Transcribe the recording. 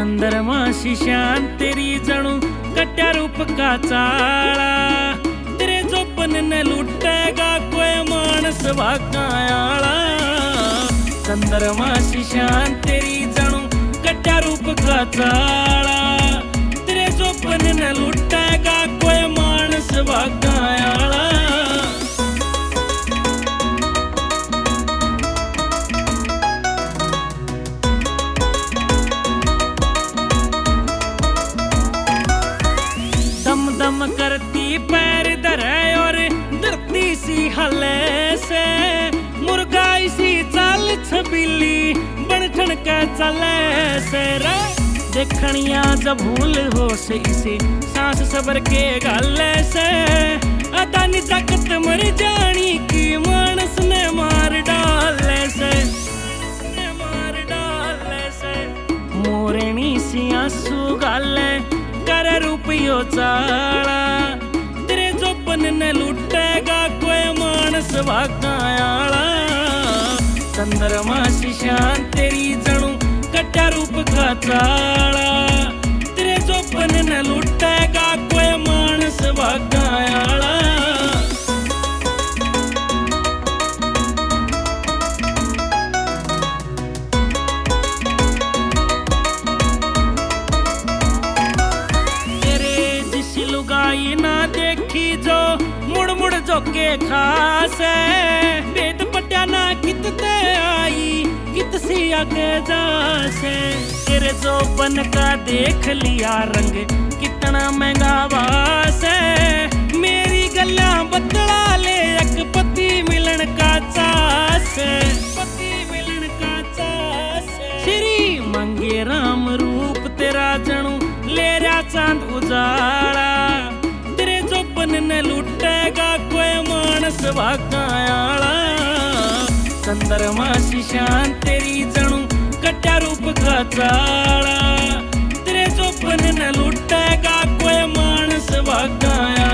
चंद्रमा शिशान तेरी जणू कट्या रूप का चाला। तेरे जोपन ने लुटेगा कोई मानस वाकायाला। चंद्रमा शिशान तेरी जणू कट्या रूप का चाला। तेरे जोपन ने लुटेगा कोई मानस वाकायाला। दम करती पैर धरे और धरती सी हले से। मुर्गा इसी चाल छबीली बनठन के चले से रे। देखनिया जब भूल हो से इसे सांस सबर के गाले से। अदानी ताकत मर जानी की मानस ने मार डाले से। मार डाले से मोरनी सी आंसू गाले कर रुपयो चाला। तेरे जोपन ने लुटेगा कोई मानस वाकायाला। चंद्रमा शिशान तेरी जणू कट्या रूप का चाला। तेरे जोपन ने लुटेगा कोई मानस वाकायाला। लुगाई ना देखी जो मुड़ मुड़ जो के खासे। भेद पट्या ना कितते आई कित सी आगे जासे। तेरे जो बन का देख लिया रंग कितना महंगा वासे। मेरी गल्ला बदला ले एक पति मिलन का चासे। पति मिलन का चासे श्री मंगे राम रूप तेरा जणू ले रहा चांद उजाला। तेरे जोपन ने लुटेगा कोई मानस वाकायाला। चंद्रमा शिशान तेरी जणू कट्या रूप का चाला। तेरे जोपन ने लुटेगा कोई मानस वाकायाला।